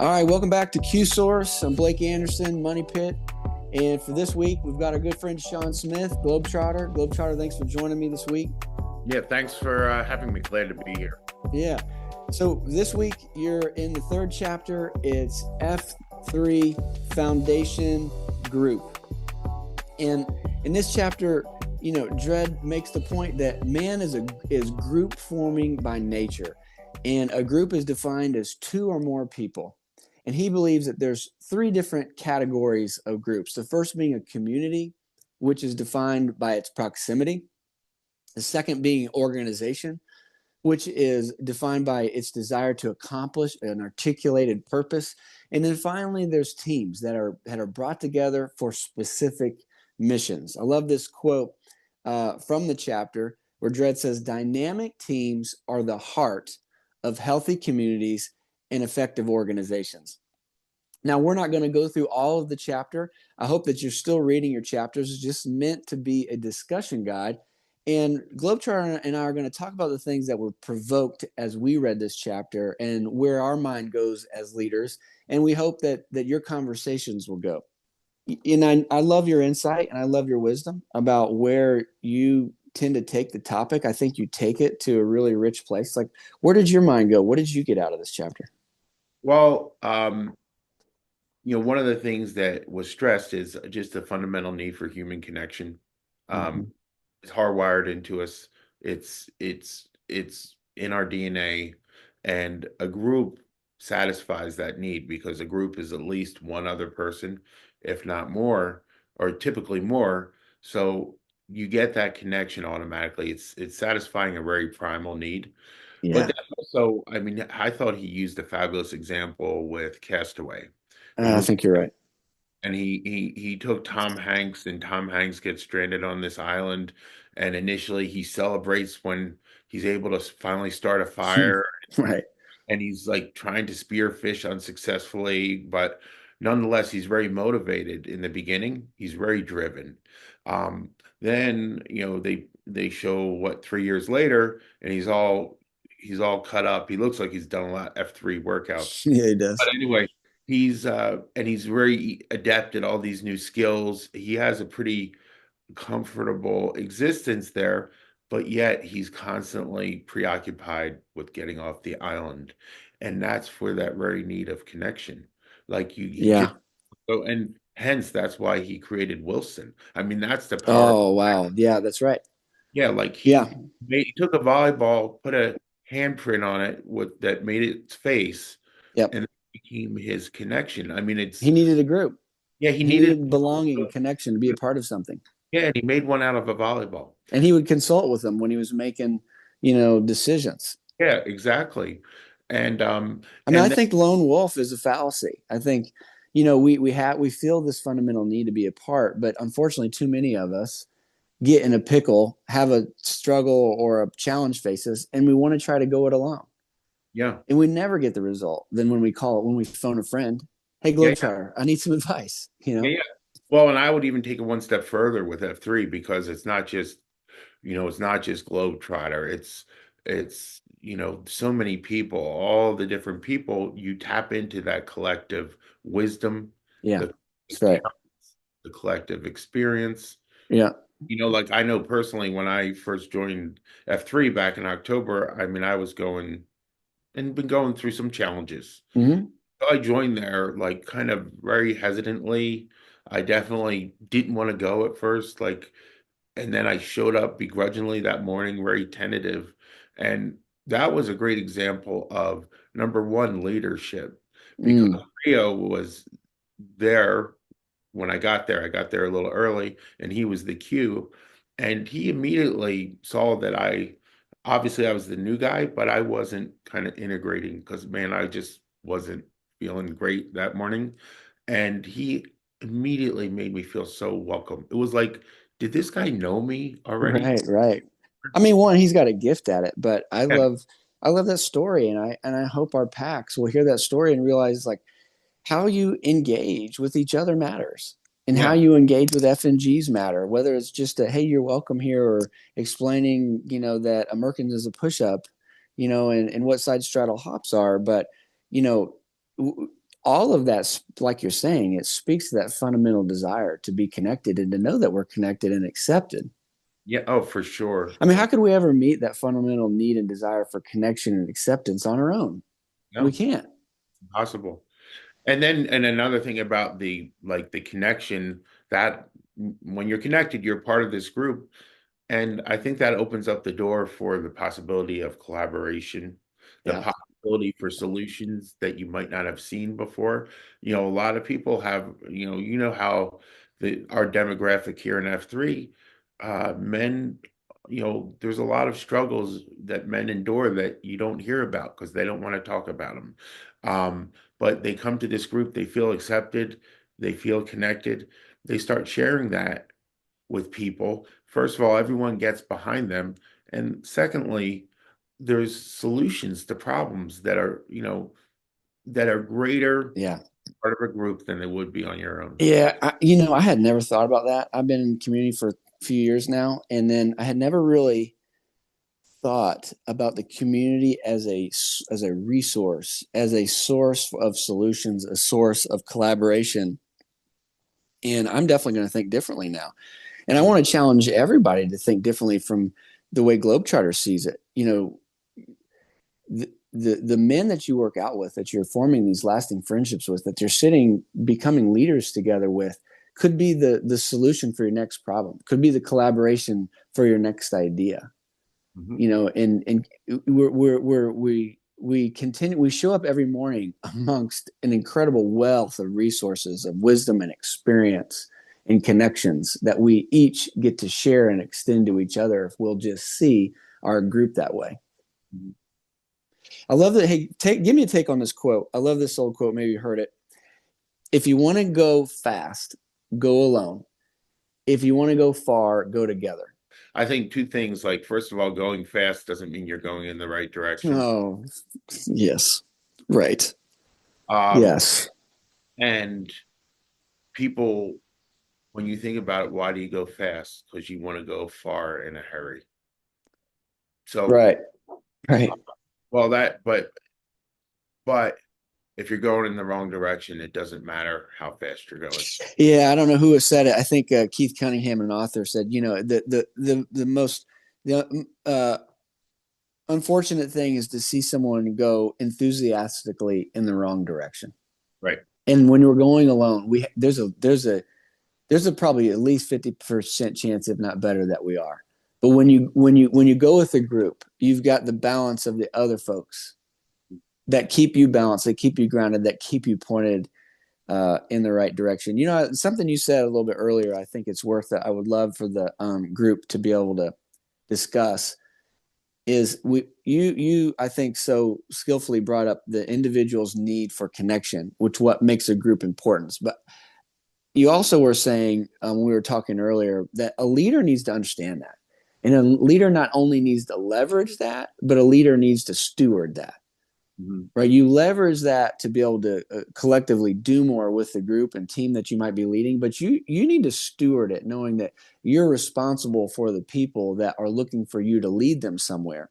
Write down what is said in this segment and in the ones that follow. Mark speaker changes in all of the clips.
Speaker 1: All right, welcome back to QSource. I'm Blake Anderson, Money Pit. And for this week, we've got our good friend Sean Smith, Globetrotter. Globetrotter, thanks for joining me this week.
Speaker 2: Yeah, thanks for having me. Glad to be here.
Speaker 1: Yeah. So this week, you're in the third chapter. It's F3 Foundation Group. And in this chapter, Dredd makes the point that man is group forming by nature. And a group is defined as two or more people. And he believes that there's three different categories of groups. The first being a community, which is defined by its proximity. The second being organization, which is defined by its desire to accomplish an articulated purpose. And then finally, there's teams that are brought together for specific missions. I love this quote from the chapter where Dredd says, "Dynamic teams are the heart of healthy communities and effective organizations." Now, we're not going to go through all of the chapter. I hope that you're still reading your chapters. It's just meant to be a discussion guide. And Globetrotter and I are going to talk about the things that were provoked as we read this chapter and where our mind goes as leaders. And we hope that your conversations will go. And I love your insight and I love your wisdom about where you tend to take the topic. I think you take it to a really rich place. Like, where did your mind go? What did you get out of this chapter?
Speaker 2: Well, one of the things that was stressed is just the fundamental need for human connection.
Speaker 1: Mm-hmm.
Speaker 2: It's hardwired into us. It's in our DNA, and a group satisfies that need because a group is at least one other person, if not more, or typically more. So you get that connection automatically. It's satisfying a very primal need. But
Speaker 1: Yeah,
Speaker 2: then also, I mean, I thought he used a fabulous example with Castaway, the
Speaker 1: I
Speaker 2: movie,
Speaker 1: think you're right.
Speaker 2: and he took Tom Hanks, and Tom Hanks gets stranded on this island, and initially he celebrates when he's able to finally start a fire,
Speaker 1: Right.
Speaker 2: and he's like trying to spear fish unsuccessfully, but nonetheless, he's very motivated in the beginning. He's very driven. Um, then they show what 3 years later, and he's all cut up. He looks like he's done a lot of F3 workouts.
Speaker 1: Yeah, he
Speaker 2: But
Speaker 1: does.
Speaker 2: anyway, he's very adept at all these new skills. He has a pretty comfortable existence there, but yet he's constantly preoccupied with getting off the island. And that's for that very need of connection. Like he just
Speaker 1: Yeah.
Speaker 2: so and hence that's why he created Wilson. I mean, that's the power.
Speaker 1: Oh, wow. Yeah, that's right.
Speaker 2: Yeah, like
Speaker 1: Yeah.
Speaker 2: he took a volleyball, put a handprint on it with that made its face,
Speaker 1: Yep.
Speaker 2: and it became his connection. I mean,
Speaker 1: He needed a group.
Speaker 2: yeah, he
Speaker 1: He
Speaker 2: needed
Speaker 1: needed belonging, connection to be a part of something.
Speaker 2: yeah, and he made one out of a volleyball.
Speaker 1: And he would consult with them when he was making, decisions.
Speaker 2: Yeah, exactly. And
Speaker 1: I mean, I
Speaker 2: and then,
Speaker 1: think lone wolf is a fallacy. I think, we feel this fundamental need to be a part, but unfortunately, too many of us get in a pickle, have a struggle or a challenge faces, and we want to try to go it alone.
Speaker 2: yeah,
Speaker 1: And we never get the result. Then when we phone a friend, hey,
Speaker 2: yeah, yeah,
Speaker 1: Globetrotter, I need some advice,
Speaker 2: yeah, yeah. Well, and I would even take it one step further with F3 because it's not just Globetrotter. It's so many people, all the different people, you tap into that collective wisdom,
Speaker 1: Yeah,
Speaker 2: the,
Speaker 1: that's right.
Speaker 2: the collective experience.
Speaker 1: Yeah.
Speaker 2: Like I know personally when I first joined F3 back in October, I mean, I was going and been going through some challenges.
Speaker 1: Mm-hmm.
Speaker 2: So I joined there like kind of very hesitantly. I definitely didn't want to go at first, and then I showed up begrudgingly that morning, very tentative. And that was a great example of number one, leadership, because
Speaker 1: Mm.
Speaker 2: Rio was there when I got there. I got there a little early, and he was the Q. And he immediately saw that obviously I was the new guy, but I wasn't kind of integrating because, man, I just wasn't feeling great that morning. And he immediately made me feel so welcome. It was like, did this guy know me already?
Speaker 1: Right, right. I mean, one, he's got a gift at it, but I
Speaker 2: Yeah,
Speaker 1: love I love that story, and I hope our packs will hear that story and realize like how you engage with each other matters. And how
Speaker 2: yeah,
Speaker 1: you engage with FNGs matter, whether it's just a hey, you're welcome here, or explaining, that a Merkins is a push-up, and what side straddle hops are. But, you know, all of that, like you're saying, it speaks to that fundamental desire to be connected and to know that we're connected and accepted.
Speaker 2: Yeah, oh, for sure.
Speaker 1: I mean, how could we ever meet that fundamental need and desire for connection and acceptance on our own? We
Speaker 2: No,
Speaker 1: can't.
Speaker 2: impossible. And another thing about the connection that when you're connected, you're part of this group. And I think that opens up the door for the possibility of collaboration, the
Speaker 1: Yeah.
Speaker 2: possibility for solutions that you might not have seen before. A lot of people have, how our demographic here in F3, men, there's a lot of struggles that men endure that you don't hear about because they don't want to talk about them. But they come to this group, they feel accepted, they feel connected, they start sharing that with people. First of all, everyone gets behind them. And secondly, there's solutions to problems that are greater
Speaker 1: Yeah.
Speaker 2: part of a group than they would be on your own.
Speaker 1: Yeah. I had never thought about that. I've been in community for a few years now. And then I had never really thought about the community as a resource, as a source of solutions, a source of collaboration. And I'm definitely going to think differently now. And I want to challenge everybody to think differently from the way Globetrotter sees it. The men that you work out with, that you're forming these lasting friendships with, that you're sitting, becoming leaders together with, could be the solution for your next problem, could be the collaboration for your next idea.
Speaker 2: Mhm.
Speaker 1: And we show up every morning amongst an incredible wealth of resources of wisdom and experience and connections that we each get to share and extend to each other if we'll just see our group that way.
Speaker 2: Mhm.
Speaker 1: I love that. Hey, give me a take on this quote. I love this old quote. Maybe you heard it. If you want to go fast, go alone. If you want to go far, go together.
Speaker 2: I think two things, like, first of all, going fast doesn't mean you're going in the right direction.
Speaker 1: Oh, yes. Right.
Speaker 2: Um,
Speaker 1: Yes.
Speaker 2: and people, when you think about it, why do you go fast? Because you want to go far in a hurry. So,
Speaker 1: Right. Right.
Speaker 2: well, but if you're going in the wrong direction, it doesn't matter how fast you're going.
Speaker 1: Yeah, I don't know who has said it. I think Keith Cunningham, an author, said, the most the unfortunate thing is to see someone go enthusiastically in the wrong direction.
Speaker 2: Right.
Speaker 1: And when we're going alone, there's a probably at least 50% chance, if not better, that we are. But when you go with a group, you've got the balance of the other folks that keep you balanced, that keep you grounded, that keep you pointed in the right direction. Something you said a little bit earlier, I think it's worth it. I would love for the group to be able to discuss is you I think so skillfully brought up the individual's need for connection, which what makes a group important. But you also were saying when we were talking earlier that a leader needs to understand that. And a leader not only needs to leverage that, but a leader needs to steward that.
Speaker 2: Mhm.
Speaker 1: Right? You leverage that to be able to collectively do more with the group and team that you might be leading, but you need to steward it, knowing that you're responsible for the people that are looking for you to lead them somewhere.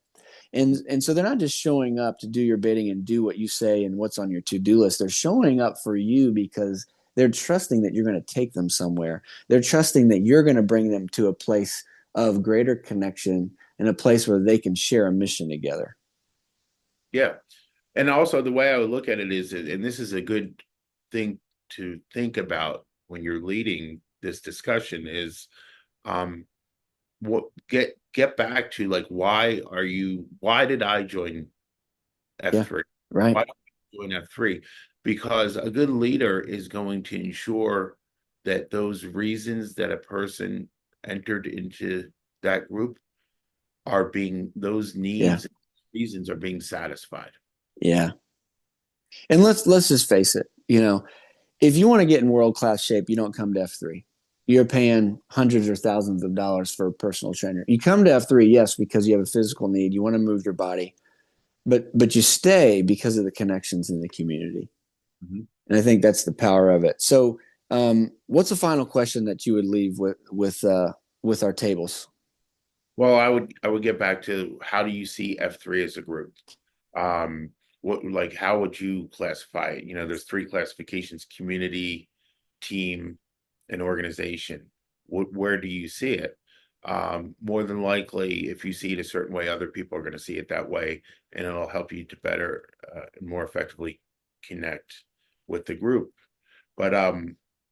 Speaker 1: And so they're not just showing up to do your bidding and do what you say and what's on your to-do list. They're showing up for you because they're trusting that you're going to take them somewhere. They're trusting that you're going to bring them to a place of greater connection and a place where they can share a mission together.
Speaker 2: Yeah. And also the way I would look at it is, and this is a good thing to think about when you're leading this discussion, is um what get back to, like, why did I join
Speaker 1: Yeah,
Speaker 2: F3?
Speaker 1: right.
Speaker 2: Why did I join F3? Because a good leader is going to ensure that those reasons that a person entered into that group those
Speaker 1: Yeah,
Speaker 2: needs, reasons are being satisfied.
Speaker 1: yeah. And let's just face it. If you want to get in world class shape, you don't come to F3. You're paying hundreds or thousands of dollars for a personal trainer. You come to F3, yes, because you have a physical need. You want to move your body, but you stay because of the connections in the community.
Speaker 2: Mhm.
Speaker 1: And I think that's the power of it. So, what's the final question that you would leave with our tables?
Speaker 2: Well, I would get back to, how do you see F3 as a group? Um, what, like, how would you classify it? There's three classifications: community, team, and organization. Where do you see it? More than likely, if you see it a certain way, other people are going to see it that way, and it'll help you to better and more effectively connect with the group. But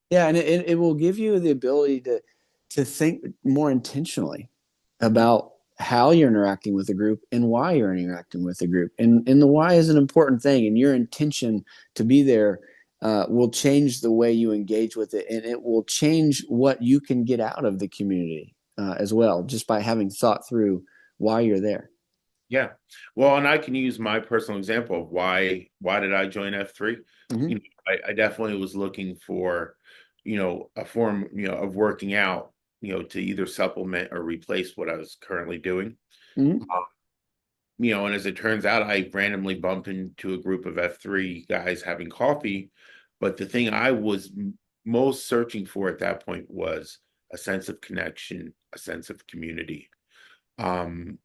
Speaker 1: Yeah, and it will give you the ability to think more intentionally about how you're interacting with the group and why you're interacting with the group. And the why is an important thing, and your intention to be there will change the way you engage with it, and it will change what you can get out of the community as well, just by having thought through why you're there.
Speaker 2: Yeah. Well, and I can use my personal example of why did I join F3?
Speaker 1: Mm-hmm.
Speaker 2: I definitely was looking for, a form, of working out, to either supplement or replace what I was currently doing.
Speaker 1: Mm-hmm.
Speaker 2: And as it turns out, I randomly bumped into a group of F3 guys having coffee. But the thing I was most searching for at that point was a sense of connection, a sense of community. Um,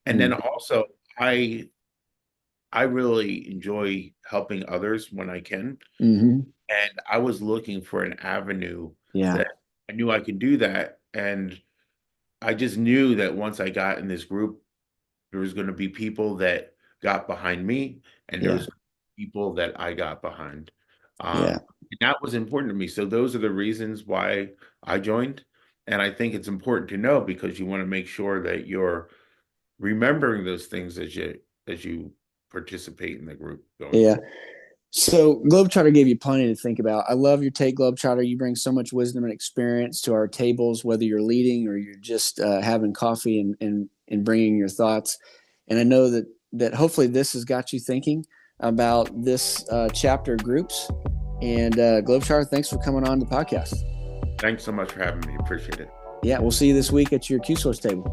Speaker 2: and then also, I I really enjoy helping others when I can.
Speaker 1: Mm-hmm.
Speaker 2: And I was looking for an avenue
Speaker 1: Yeah,
Speaker 2: that I knew I could do that. And I just knew that once I got in this group, there was going to be people that got behind me, and there
Speaker 1: yeah,
Speaker 2: was people that I got behind.
Speaker 1: yeah.
Speaker 2: And that was important to me. So those are the reasons why I joined. And I think it's important to know, because you want to make sure that you're remembering those things as you participate in the group going
Speaker 1: Yeah.
Speaker 2: forward.
Speaker 1: So Globetrotter gave you plenty to think about. I love your take, Globetrotter. You bring so much wisdom and experience to our tables, whether you're leading or you're just having coffee and bringing your thoughts. And I know that hopefully this has got you thinking about this chapter groups. And Globetrotter, thanks for coming on the podcast.
Speaker 2: Thanks so much for having me. Appreciate it.
Speaker 1: Yeah, we'll see you this week at your QSource table.